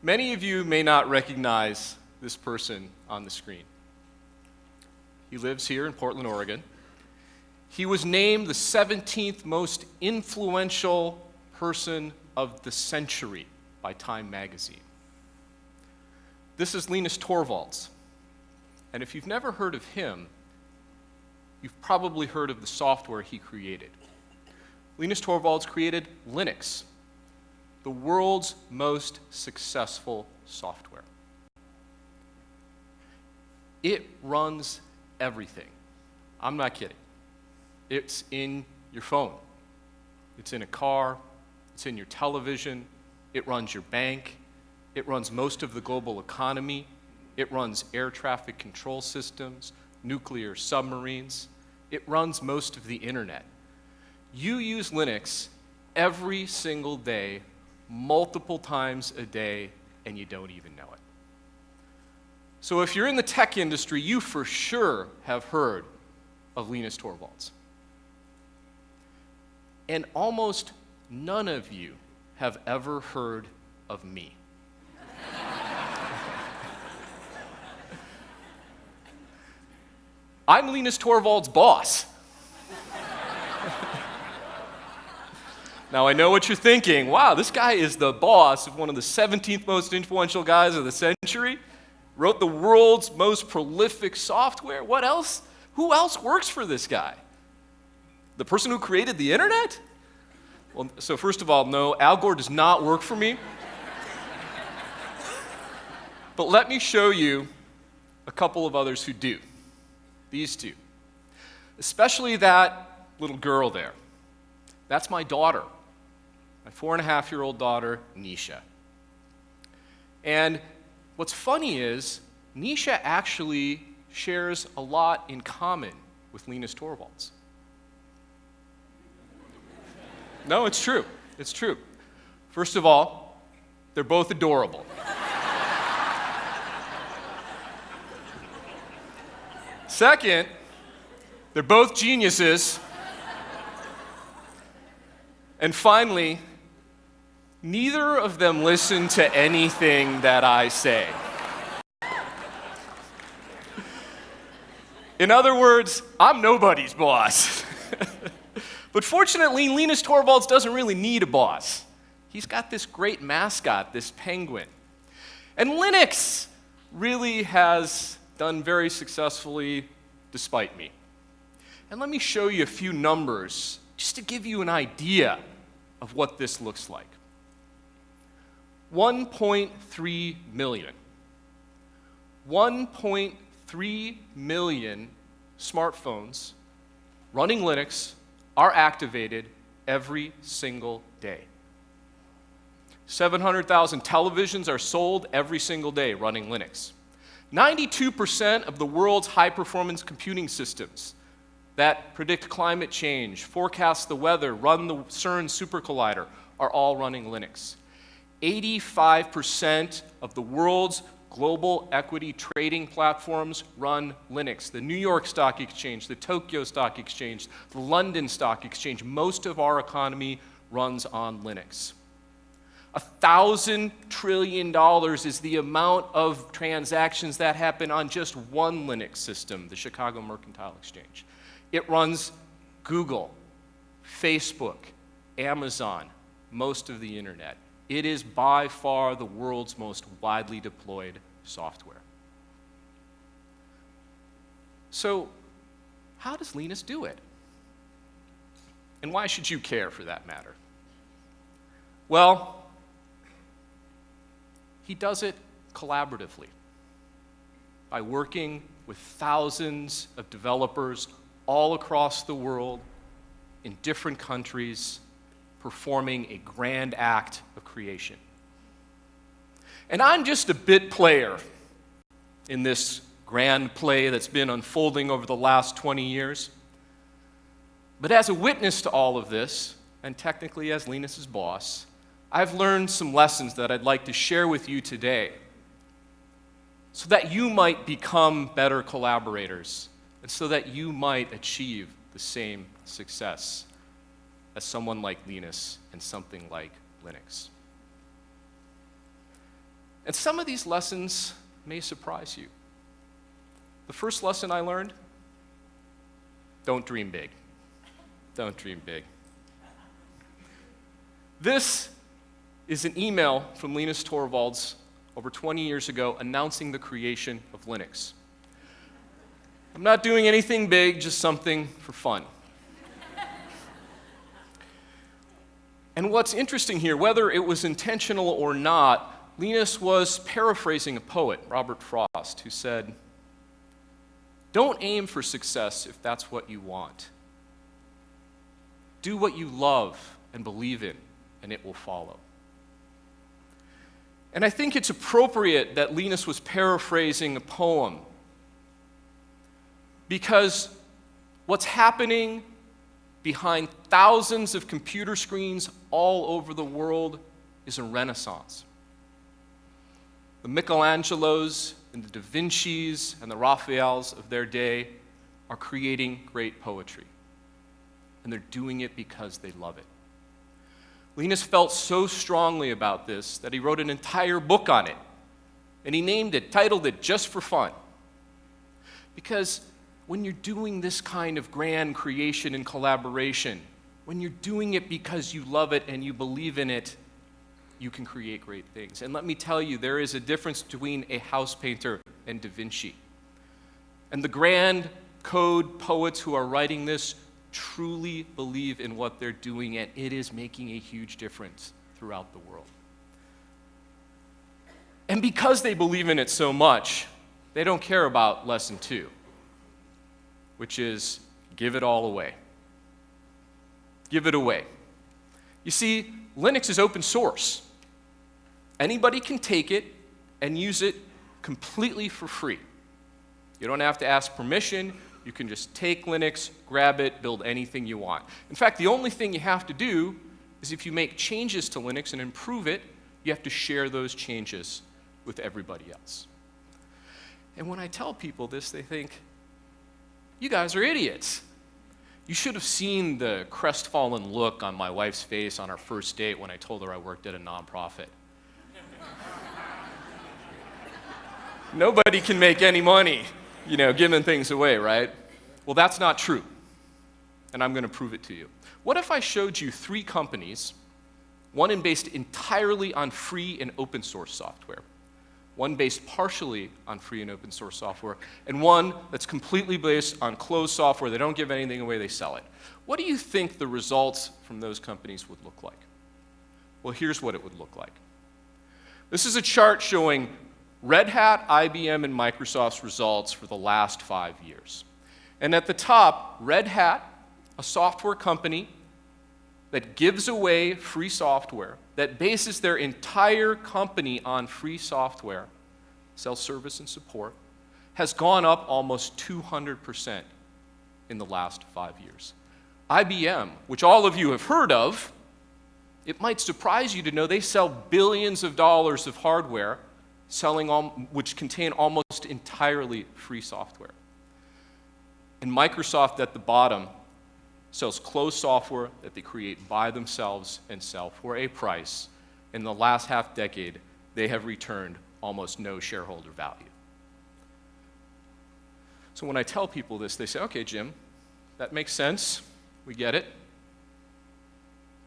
Many of you may not recognize this person on the screen. He lives here in Portland, Oregon. He was named the 17th most influential person of the century by Time magazine. This is Linus Torvalds. And if you've never heard of him, you've probably heard of the software he created. Linus Torvalds created Linux, the world's most successful software. It runs everything. I'm not kidding. It's in your phone. It's in a car. It's in your television. It runs your bank. It runs most of the global economy. It runs air traffic control systems, nuclear submarines. It runs most of the internet. You use Linux every single day, multiple times a day, and you don't even know it. So if you're in the tech industry, you for sure have heard of Linus Torvalds. And almost none of you have ever heard of me. I'm Linus Torvalds' boss. Now, I know what you're thinking. Wow, this guy is the boss of one of the 17th most influential guys of the century, wrote the world's most prolific software. What else? Who else works for this guy? The person who created the internet? Well, so first of all, no, Al Gore does not work for me. But let me show you a couple of others who do. These two. Especially that little girl there. That's my daughter. My 4.5-year-old daughter, Nisha. And what's funny is, Nisha actually shares a lot in common with Linus Torvalds. No, it's true. It's true. First of all, they're both adorable. Second, they're both geniuses. And finally, neither of them listen to anything that I say. In other words, I'm nobody's boss. But fortunately, Linus Torvalds doesn't really need a boss. He's got this great mascot, this penguin. And Linux really has done very successfully despite me. And let me show you a few numbers just to give you an idea of what this looks like. 1.3 million. 1.3 million smartphones running Linux are activated every single day. 700,000 televisions are sold every single day running Linux. 92% of the world's high-performance computing systems that predict climate change, forecast the weather, run the CERN super collider are all running Linux. 85% of the world's global equity trading platforms run Linux. The New York Stock Exchange, the Tokyo Stock Exchange, the London Stock Exchange, most of our economy runs on Linux. $1,000 trillion is the amount of transactions that happen on just one Linux system, the Chicago Mercantile Exchange. It runs Google, Facebook, Amazon, most of the internet. It is by far the world's most widely deployed software. So, how does Linus do it? And why should you care, for that matter? Well, he does it collaboratively by working with thousands of developers all across the world in different countries, performing a grand act of creation. And I'm just a bit player in this grand play that's been unfolding over the last 20 years. But as a witness to all of this, and technically as Linus's boss, I've learned some lessons that I'd like to share with you today so that you might become better collaborators and so that you might achieve the same success as someone like Linus and something like Linux. And some of these lessons may surprise you. The first lesson I learned, don't dream big. Don't dream big. This is an email from Linus Torvalds over 20 years ago announcing the creation of Linux. I'm not doing anything big, just something for fun. And what's interesting here, whether it was intentional or not, Linus was paraphrasing a poet, Robert Frost, who said, "Don't aim for success if that's what you want. Do what you love and believe in, and it will follow." And I think it's appropriate that Linus was paraphrasing a poem, because what's happening behind thousands of computer screens all over the world is a renaissance. The Michelangelos and the Da Vincis and the Raphaels of their day are creating great poetry. And they're doing it because they love it. Linus felt so strongly about this that he wrote an entire book on it. And he titled it Just for Fun. Because when you're doing this kind of grand creation and collaboration, when you're doing it because you love it and you believe in it, you can create great things. And let me tell you, there is a difference between a house painter and Da Vinci. And the grand code poets who are writing this truly believe in what they're doing, and it is making a huge difference throughout the world. And because they believe in it so much, they don't care about lesson 2, which is give it all away. Give it away. You see, Linux is open source. Anybody can take it and use it completely for free. You don't have to ask permission. You can just take Linux, grab it, build anything you want. In fact, the only thing you have to do is if you make changes to Linux and improve it, you have to share those changes with everybody else. And when I tell people this, they think, you guys are idiots. You should have seen the crestfallen look on my wife's face on our first date when I told her I worked at a nonprofit. Nobody can make any money, giving things away, right? Well, that's not true, and I'm going to prove it to you. What if I showed you 3 companies, one based entirely on free and open source software, one based partially on free and open source software, and one that's completely based on closed software? They don't give anything away, they sell it. What do you think the results from those companies would look like? Well, here's what it would look like. This is a chart showing Red Hat, IBM, and Microsoft's results for the last 5 years. And at the top, Red Hat, a software company that gives away free software, that bases their entire company on free software, self-service and support, has gone up almost 200% in the last 5 years. IBM, which all of you have heard of, it might surprise you to know they sell billions of dollars of hardware, which contain almost entirely free software. And Microsoft at the bottom sells closed software that they create by themselves and sell for a price. In the last half decade, they have returned almost no shareholder value. So when I tell people this, they say, okay, Jim, that makes sense. We get it.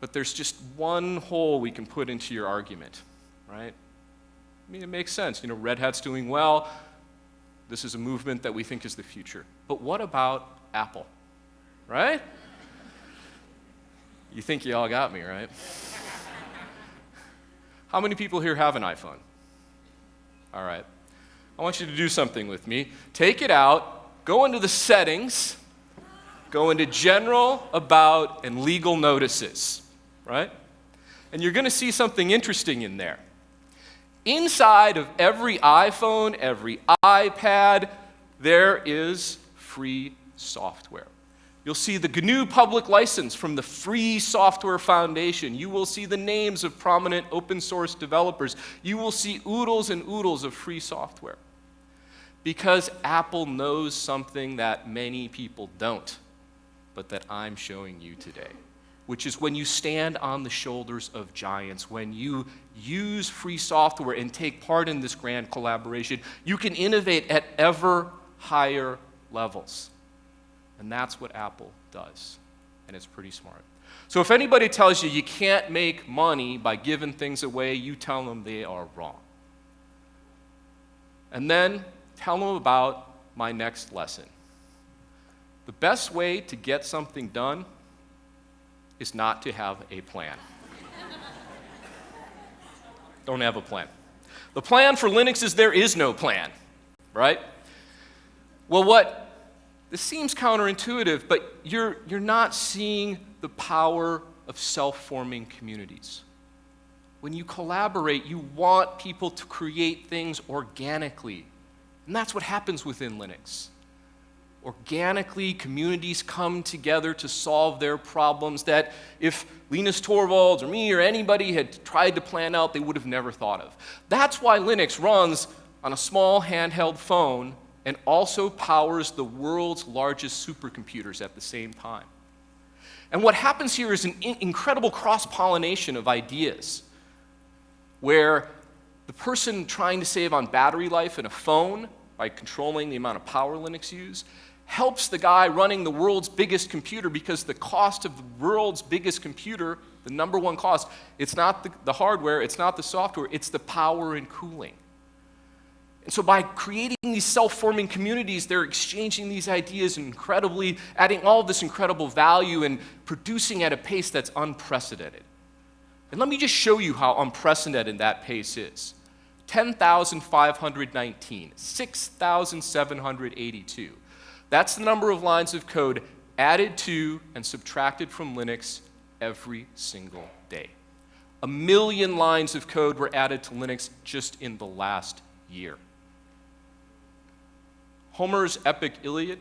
But there's just one hole we can put into your argument, right? I mean, it makes sense. Red Hat's doing well. This is a movement that we think is the future. But what about Apple, right? You think you all got me, right? How many people here have an iPhone? All right. I want you to do something with me. Take it out, go into the settings, go into general, about, and legal notices, right? And you're going to see something interesting in there. Inside of every iPhone, every iPad, there is free software. You'll see the GNU public license from the Free Software Foundation. You will see the names of prominent open source developers. You will see oodles and oodles of free software. Because Apple knows something that many people don't, but that I'm showing you today. which is when you stand on the shoulders of giants, when you use free software and take part in this grand collaboration, you can innovate at ever higher levels. And that's what Apple does, and it's pretty smart. So if anybody tells you you can't make money by giving things away, you tell them they are wrong. And then tell them about my next lesson. The best way to get something done is not to have a plan. Don't have a plan. The plan for Linux is there is no plan, right? Well, this seems counterintuitive, but you're not seeing the power of self-forming communities. When you collaborate, you want people to create things organically. And that's what happens within Linux. Organically, communities come together to solve their problems that if Linus Torvalds or me or anybody had tried to plan out, they would have never thought of. That's why Linux runs on a small handheld phone and also powers the world's largest supercomputers at the same time. And what happens here is an incredible cross-pollination of ideas, where the person trying to save on battery life in a phone by controlling the amount of power Linux uses helps the guy running the world's biggest computer, because the cost of the world's biggest computer, the number one cost, it's not the hardware, it's not the software, it's the power and cooling. And so by creating these self-forming communities, they're exchanging these ideas incredibly, adding all of this incredible value and producing at a pace that's unprecedented. And let me just show you how unprecedented that pace is. 10,519, 6,782. That's the number of lines of code added to and subtracted from Linux every single day. 1 million lines of code were added to Linux just in the last year. Homer's epic Iliad,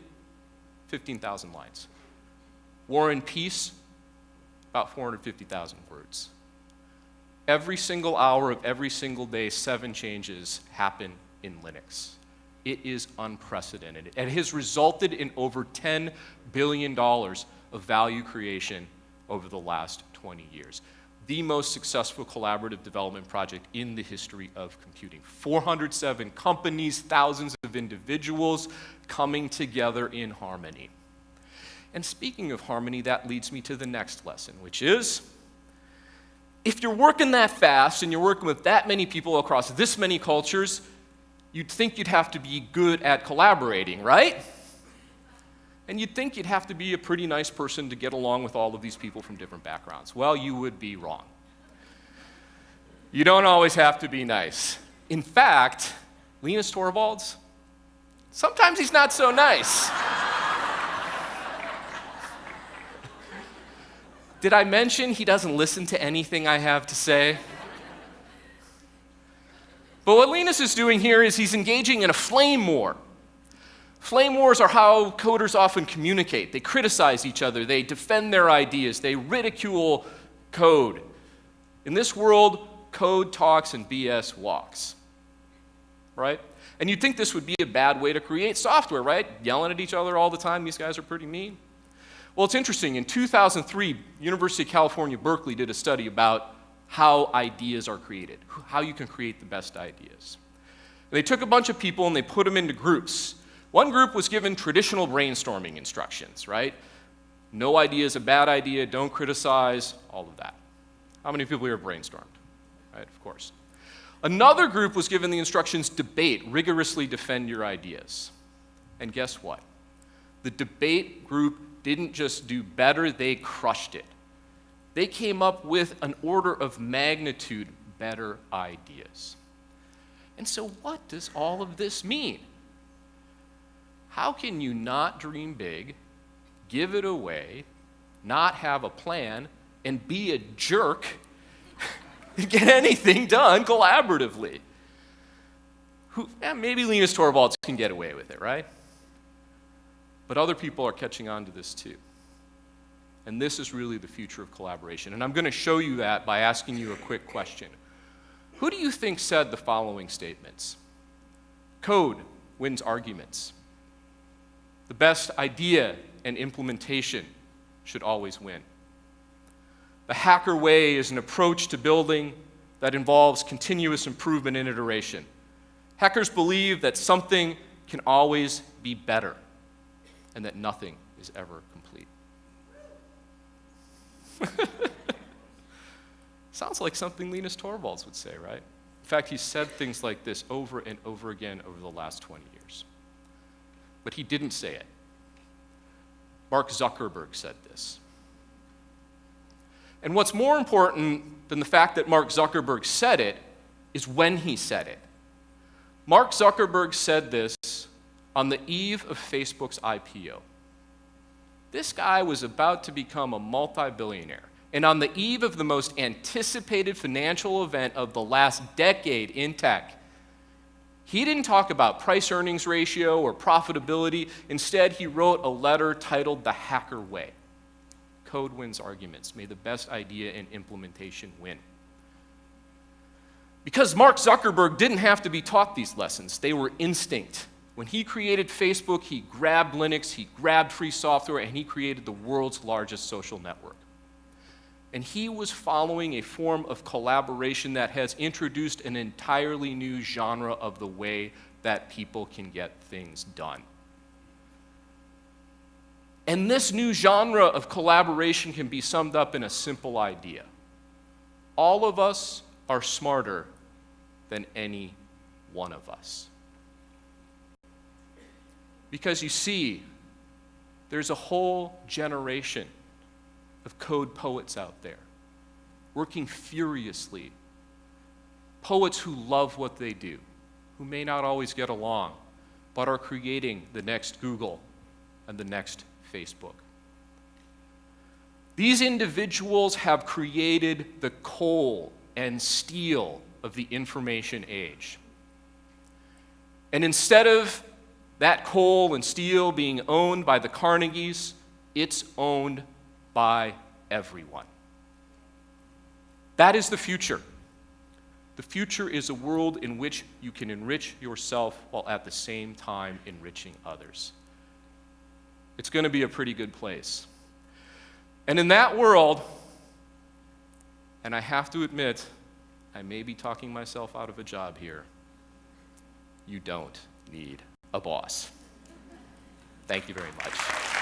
15,000 lines. War and Peace, about 450,000 words. Every single hour of every single day, 7 changes happen in Linux. It is unprecedented. It has resulted in over $10 billion of value creation over the last 20 years. The most successful collaborative development project in the history of computing. 407 companies, thousands of individuals coming together in harmony. And speaking of harmony, that leads me to the next lesson, which is, if you're working that fast and you're working with that many people across this many cultures, you'd think you'd have to be good at collaborating, right? And you'd think you'd have to be a pretty nice person to get along with all of these people from different backgrounds. Well, you would be wrong. You don't always have to be nice. In fact, Linus Torvalds, sometimes he's not so nice. Did I mention he doesn't listen to anything I have to say? But what Linus is doing here is he's engaging in a flame war. Flame wars are how coders often communicate. They criticize each other, they defend their ideas, they ridicule code. In this world, code talks and BS walks, right? And you'd think this would be a bad way to create software, right? Yelling at each other all the time, these guys are pretty mean. Well, it's interesting. In 2003, University of California, Berkeley did a study about how ideas are created, how you can create the best ideas. And they took a bunch of people and they put them into groups. One group was given traditional brainstorming instructions, right? No idea is a bad idea, don't criticize, all of that. How many people here have brainstormed? Right, of course. Another group was given the instructions, debate, rigorously defend your ideas. And guess what? The debate group didn't just do better, they crushed it. They came up with an order of magnitude better ideas. And so what does all of this mean? How can you not dream big, give it away, not have a plan, and be a jerk and get anything done collaboratively? Maybe Linus Torvalds can get away with it, right? But other people are catching on to this too. And this is really the future of collaboration. And I'm going to show you that by asking you a quick question. Who do you think said the following statements? Code wins arguments. The best idea and implementation should always win. The hacker way is an approach to building that involves continuous improvement and iteration. Hackers believe that something can always be better and that nothing is ever complete. Sounds like something Linus Torvalds would say, right? In fact, he's said things like this over and over again over the last 20 years. But he didn't say it. Mark Zuckerberg said this. And what's more important than the fact that Mark Zuckerberg said it is when he said it. Mark Zuckerberg said this on the eve of Facebook's IPO. This guy was about to become a multi-billionaire. And on the eve of the most anticipated financial event of the last decade in tech, he didn't talk about price-earnings ratio or profitability. Instead, he wrote a letter titled The Hacker Way. Code wins arguments. May the best idea and implementation win. Because Mark Zuckerberg didn't have to be taught these lessons. They were instinct. When he created Facebook, he grabbed Linux, he grabbed free software, and he created the world's largest social network. And he was following a form of collaboration that has introduced an entirely new genre of the way that people can get things done. And this new genre of collaboration can be summed up in a simple idea. All of us are smarter than any one of us. Because you see, there's a whole generation of code poets out there, working furiously. Poets who love what they do, who may not always get along, but are creating the next Google and the next Facebook. These individuals have created the coal and steel of the information age. And instead of that coal and steel being owned by the Carnegies, it's owned by everyone. That is the future. The future is a world in which you can enrich yourself while at the same time enriching others. It's going to be a pretty good place. And in that world, and I have to admit, I may be talking myself out of a job here, you don't need a boss. Thank you very much.